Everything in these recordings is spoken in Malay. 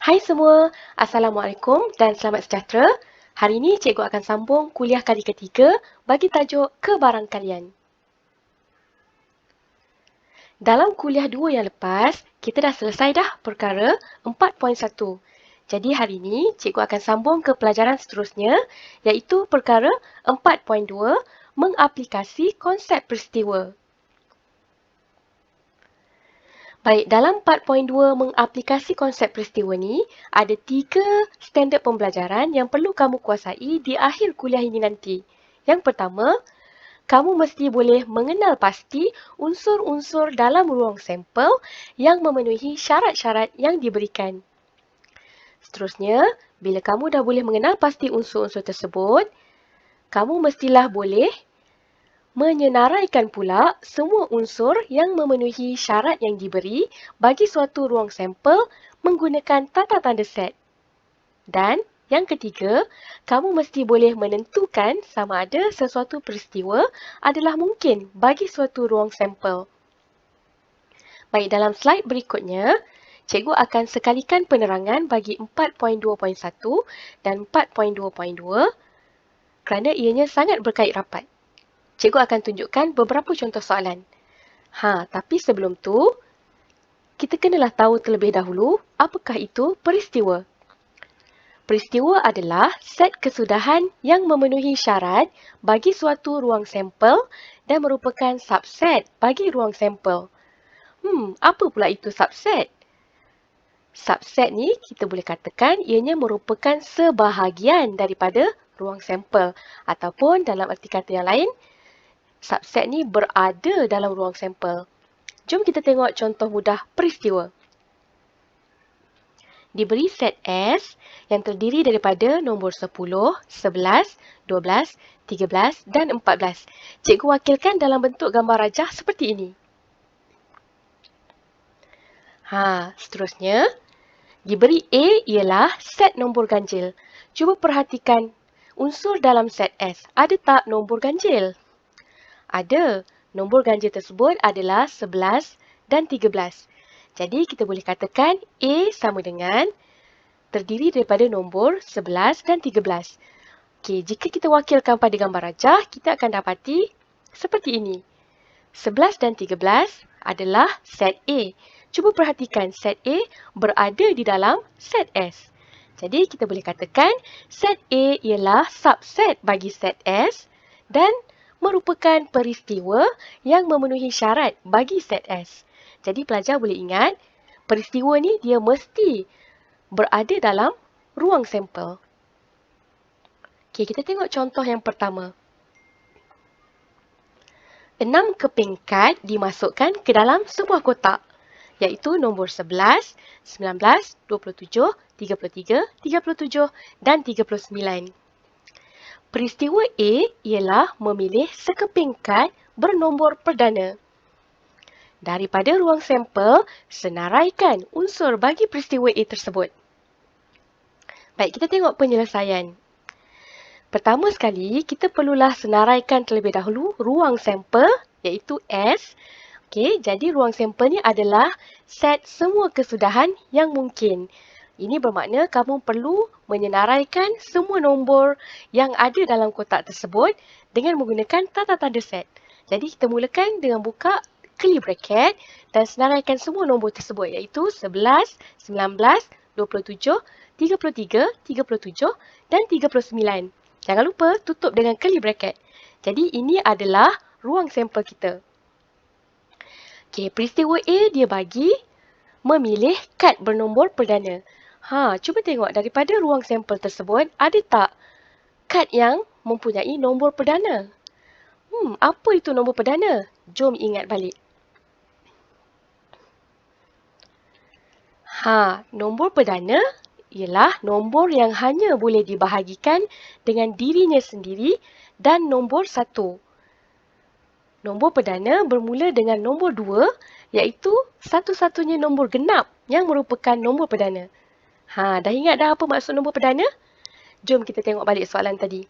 Hai semua, Assalamualaikum dan selamat sejahtera. Hari ini cikgu akan sambung kuliah kali ketiga bagi tajuk Kebarang Kalian. Dalam kuliah 2 yang lepas, kita dah selesai dah perkara 4.1. Jadi hari ini cikgu akan sambung ke pelajaran seterusnya iaitu perkara 4.2 mengaplikasi konsep peristiwa. Baik, dalam 4.2 mengaplikasi konsep peristiwa ni, ada 3 standard pembelajaran yang perlu kamu kuasai di akhir kuliah ini nanti. Yang pertama, kamu mesti boleh mengenal pasti unsur-unsur dalam ruang sampel yang memenuhi syarat-syarat yang diberikan. Seterusnya, bila kamu dah boleh mengenal pasti unsur-unsur tersebut, kamu mestilah boleh menyenaraikan pula semua unsur yang memenuhi syarat yang diberi bagi suatu ruang sampel menggunakan tata tanda set. Dan yang ketiga, kamu mesti boleh menentukan sama ada sesuatu peristiwa adalah mungkin bagi suatu ruang sampel. Baik, dalam slide berikutnya, cikgu akan sekalikan penerangan bagi 4.2.1 dan 4.2.2 kerana ianya sangat berkait rapat. Cikgu akan tunjukkan beberapa contoh soalan. Tapi sebelum tu, kita kenalah tahu terlebih dahulu apakah itu peristiwa. Peristiwa adalah set kesudahan yang memenuhi syarat bagi suatu ruang sampel dan merupakan subset bagi ruang sampel. Apa pula itu subset? Subset ni kita boleh katakan ianya merupakan sebahagian daripada ruang sampel ataupun dalam erti kata yang lain, subset ni berada dalam ruang sampel. Jom kita tengok contoh mudah peristiwa. Diberi set S yang terdiri daripada nombor 10, 11, 12, 13 dan 14. Cikgu wakilkan dalam bentuk gambar rajah seperti ini. Seterusnya, diberi A ialah set nombor ganjil. Cuba perhatikan unsur dalam set S. Ada tak nombor ganjil? Ada. Nombor ganjil tersebut adalah 11 dan 13. Jadi kita boleh katakan A sama dengan terdiri daripada nombor 11 dan 13. Okey, jika kita wakilkan pada gambar rajah, kita akan dapati seperti ini. 11 dan 13 adalah set A. Cuba perhatikan set A berada di dalam set S. Jadi kita boleh katakan set A ialah subset bagi set S dan merupakan peristiwa yang memenuhi syarat bagi set S. Jadi pelajar boleh ingat, peristiwa ni dia mesti berada dalam ruang sampel. Okey, kita tengok contoh yang pertama. 6 keping kad dimasukkan ke dalam sebuah kotak, iaitu nombor 11, 19, 27, 33, 37 dan 39. Peristiwa A ialah memilih sekeping kad bernombor perdana. Daripada ruang sampel, senaraikan unsur bagi peristiwa A tersebut. Baik, kita tengok penyelesaian. Pertama sekali, kita perlulah senaraikan terlebih dahulu ruang sampel iaitu S. Okey, jadi ruang sampel ni adalah set semua kesudahan yang mungkin. Ini bermakna kamu perlu menyenaraikan semua nombor yang ada dalam kotak tersebut dengan menggunakan tata tanda set. Jadi kita mulakan dengan buka curly bracket dan senaraikan semua nombor tersebut iaitu 11, 19, 27, 33, 37 dan 39. Jangan lupa tutup dengan curly bracket. Jadi ini adalah ruang sampel kita. Okey, peristiwa A dia bagi memilih kad bernombor perdana. Cuba tengok daripada ruang sampel tersebut, ada tak kad yang mempunyai nombor perdana? Apa itu nombor perdana? Jom ingat balik. Nombor perdana ialah nombor yang hanya boleh dibahagikan dengan dirinya sendiri dan nombor 1. Nombor perdana bermula dengan nombor 2 iaitu satu-satunya nombor genap yang merupakan nombor perdana. Dah ingat dah apa maksud nombor perdana? Jom kita tengok balik soalan tadi.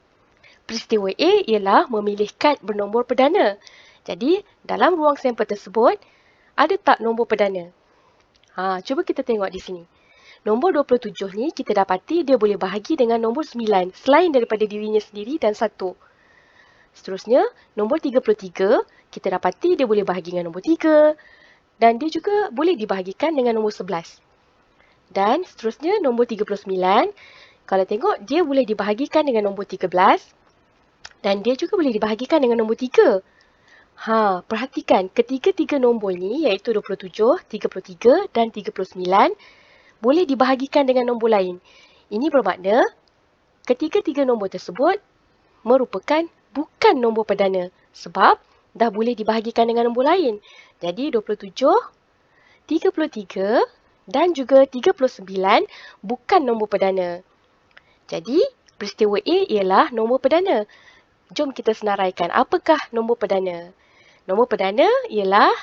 Peristiwa A ialah memilih kad bernombor perdana. Jadi, dalam ruang sampel tersebut, ada tak nombor perdana? Cuba kita tengok di sini. Nombor 27 ni kita dapati dia boleh bahagi dengan nombor 9 selain daripada dirinya sendiri dan 1. Seterusnya, nombor 33 kita dapati dia boleh bahagi dengan nombor 3 dan dia juga boleh dibahagikan dengan nombor 11. Dan seterusnya nombor 39, kalau tengok dia boleh dibahagikan dengan nombor 13 dan dia juga boleh dibahagikan dengan nombor 3. Perhatikan ketiga-tiga nombor ni iaitu 27, 33 dan 39 boleh dibahagikan dengan nombor lain. Ini bermakna ketiga-tiga nombor tersebut merupakan bukan nombor perdana sebab dah boleh dibahagikan dengan nombor lain. Jadi 27, 33 dan juga 39 bukan nombor perdana. Jadi peristiwa A ialah nombor perdana. Jom kita senaraikan apakah nombor perdana. Nombor perdana ialah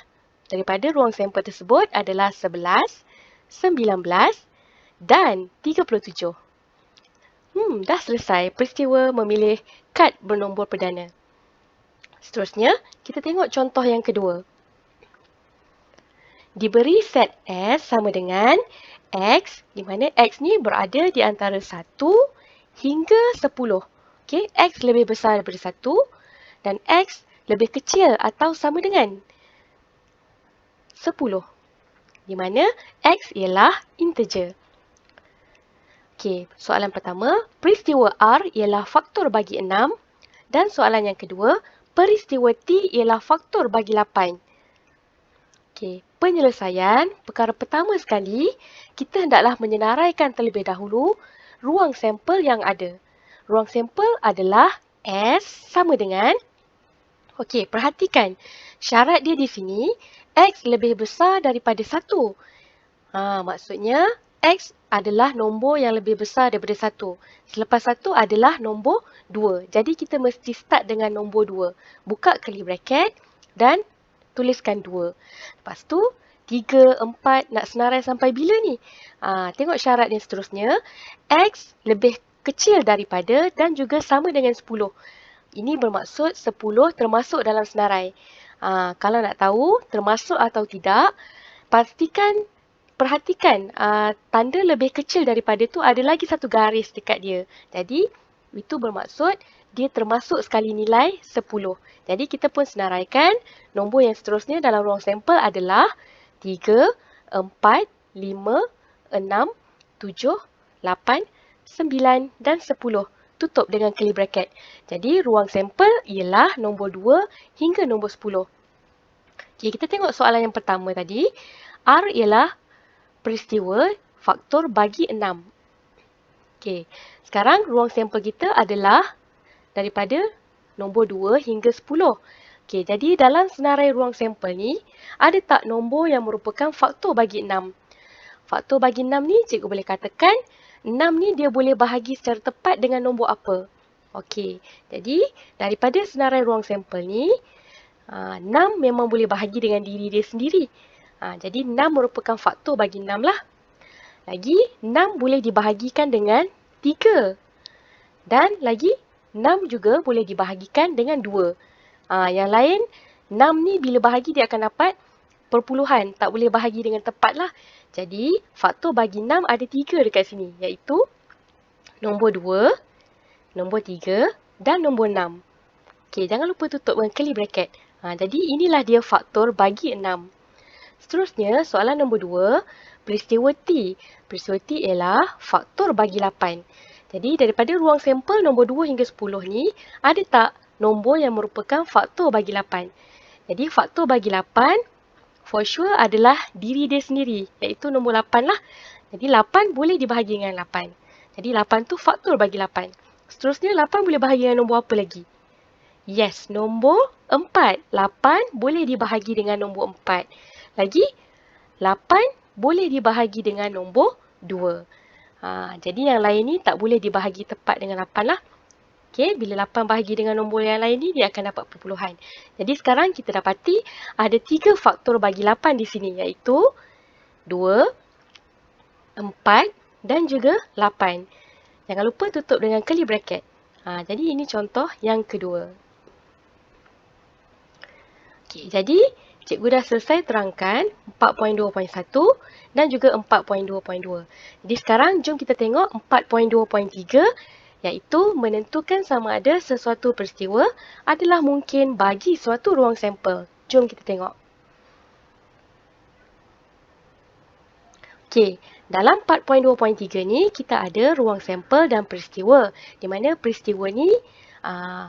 daripada ruang sampel tersebut adalah 11, 19 dan 37. Dah selesai peristiwa memilih kad bernombor perdana. Seterusnya, kita tengok contoh yang kedua. Diberi set S sama dengan X, di mana X ni berada di antara 1 hingga 10. Okay, X lebih besar daripada 1 dan X lebih kecil atau sama dengan 10. Di mana X ialah integer. Okey, soalan pertama, peristiwa R ialah faktor bagi 6 dan soalan yang kedua, peristiwa T ialah faktor bagi 8. Okey, penyelesaian, perkara pertama sekali, kita hendaklah menyenaraikan terlebih dahulu ruang sampel yang ada. Ruang sampel adalah S sama dengan, okey, perhatikan syarat dia di sini, X lebih besar daripada 1. Maksudnya, X adalah nombor yang lebih besar daripada 1. Selepas 1 adalah nombor 2. Jadi, kita mesti start dengan nombor 2. Buka curly bracket dan tuliskan 2. Lepas tu, 3, 4, nak senarai sampai bila ni? Tengok syarat yang seterusnya. X lebih kecil daripada dan juga sama dengan 10. Ini bermaksud 10 termasuk dalam senarai. Kalau nak tahu termasuk atau tidak, perhatikan tanda lebih kecil daripada tu ada lagi satu garis dekat dia. Jadi, itu bermaksud dia termasuk sekali nilai 10. Jadi, kita pun senaraikan nombor yang seterusnya dalam ruang sampel adalah 3, 4, 5, 6, 7, 8, 9 dan 10. Tutup dengan curly bracket. Jadi, ruang sampel ialah nombor 2 hingga nombor 10. Okay, kita tengok soalan yang pertama tadi. R ialah peristiwa faktor bagi 6. Okay, sekarang ruang sampel kita adalah daripada nombor 2 hingga 10. Okay, jadi dalam senarai ruang sampel ni, ada tak nombor yang merupakan faktor bagi 6? Faktor bagi 6 ni, cikgu boleh katakan 6 ni dia boleh bahagi secara tepat dengan nombor apa? Okey, jadi daripada senarai ruang sampel ni, 6 memang boleh bahagi dengan diri dia sendiri. Jadi 6 merupakan faktor bagi 6 lah. Lagi, 6 boleh dibahagikan dengan 3. Dan lagi, 6 juga boleh dibahagikan dengan 2. Yang lain, 6 ni bila bahagi dia akan dapat perpuluhan. Tak boleh bahagi dengan tepat lah. Jadi, faktor bagi 6 ada 3 dekat sini. Iaitu nombor 2, nombor 3 dan nombor 6. Okey, jangan lupa tutup dengan curly bracket. Jadi, inilah dia faktor bagi 6. Seterusnya, soalan nombor 2, peristiwa T. Peristiwa T ialah faktor bagi 8. Jadi, daripada ruang sampel nombor 2 hingga 10 ni, ada tak nombor yang merupakan faktor bagi 8? Jadi, faktor bagi 8, for sure adalah diri dia sendiri, iaitu nombor 8 lah. Jadi 8 boleh dibahagi dengan 8. Jadi 8 tu faktor bagi 8. Seterusnya 8 boleh bahagi dengan nombor apa lagi? Yes, nombor 4. 8 boleh dibahagi dengan nombor 4. Lagi 8 boleh dibahagi dengan nombor 2. Jadi yang lain ni tak boleh dibahagi tepat dengan 8 lah. Okay, bila 8 bahagi dengan nombor yang lain ni, dia akan dapat perpuluhan. Jadi sekarang kita dapati ada 3 faktor bagi 8 di sini, iaitu 2, 4 dan juga 8. Jangan lupa tutup dengan curly bracket. Jadi ini contoh yang kedua. Okay, jadi cikgu dah selesai terangkan 4.2.1 dan juga 4.2.2. Jadi sekarang jom kita tengok 4.2.3 iaitu menentukan sama ada sesuatu peristiwa adalah mungkin bagi suatu ruang sampel. Jom kita tengok. Okey, dalam 4.2.3 ni kita ada ruang sampel dan peristiwa. Di mana peristiwa ni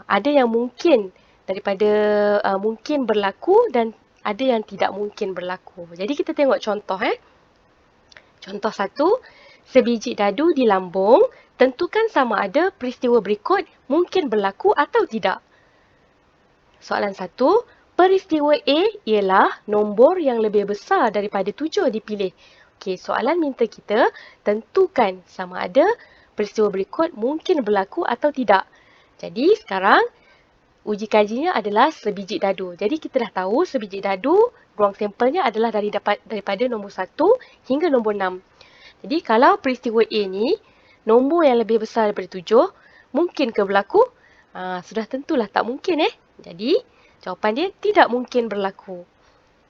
ada yang mungkin daripada mungkin berlaku dan ada yang tidak mungkin berlaku. Jadi kita tengok contoh. Contoh 1, sebiji dadu di lambung, tentukan sama ada peristiwa berikut mungkin berlaku atau tidak. Soalan 1, peristiwa A ialah nombor yang lebih besar daripada 7 dipilih. Okey, soalan minta kita tentukan sama ada peristiwa berikut mungkin berlaku atau tidak. Jadi sekarang uji kajinya adalah sebiji dadu. Jadi kita dah tahu sebiji dadu ruang sampelnya adalah daripada nombor 1 hingga nombor 6. Jadi kalau peristiwa A ni nombor yang lebih besar daripada 7, mungkin ke berlaku? Sudah tentulah tak mungkin Jadi jawapan dia tidak mungkin berlaku.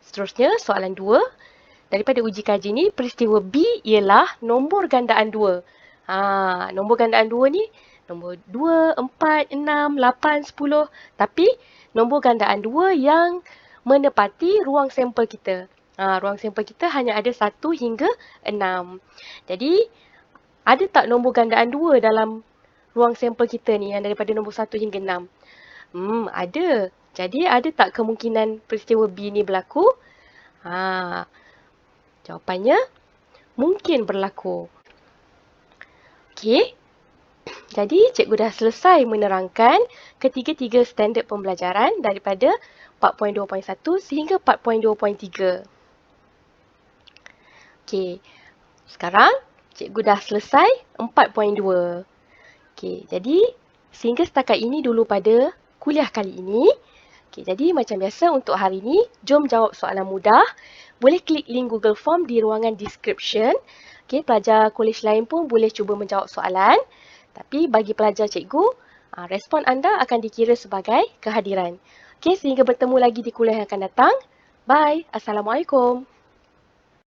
Seterusnya soalan 2. Daripada uji kaji ni, peristiwa B ialah nombor gandaan 2. Nombor gandaan 2 ni, nombor 2, 4, 6, 8, 10. Tapi, nombor gandaan 2 yang menepati ruang sampel kita. Ruang sampel kita hanya ada 1 hingga 6. Jadi, ada tak nombor gandaan 2 dalam ruang sampel kita ni yang daripada nombor 1 hingga 6? Ada. Jadi, ada tak kemungkinan peristiwa B ni berlaku? Jawapannya, mungkin berlaku. Okey. Jadi, cikgu dah selesai menerangkan ketiga-tiga standard pembelajaran daripada 4.2.1 sehingga 4.2.3. Okey. Sekarang, cikgu dah selesai 4.2. Okey, jadi sehingga setakat ini dulu pada kuliah kali ini. Okey, jadi macam biasa untuk hari ini, jom jawab soalan mudah. Boleh klik link Google Form di ruangan description. Okey, pelajar kolej lain pun boleh cuba menjawab soalan. Tapi bagi pelajar cikgu, respon anda akan dikira sebagai kehadiran. Okey, sehingga bertemu lagi di kuliah yang akan datang. Bye. Assalamualaikum.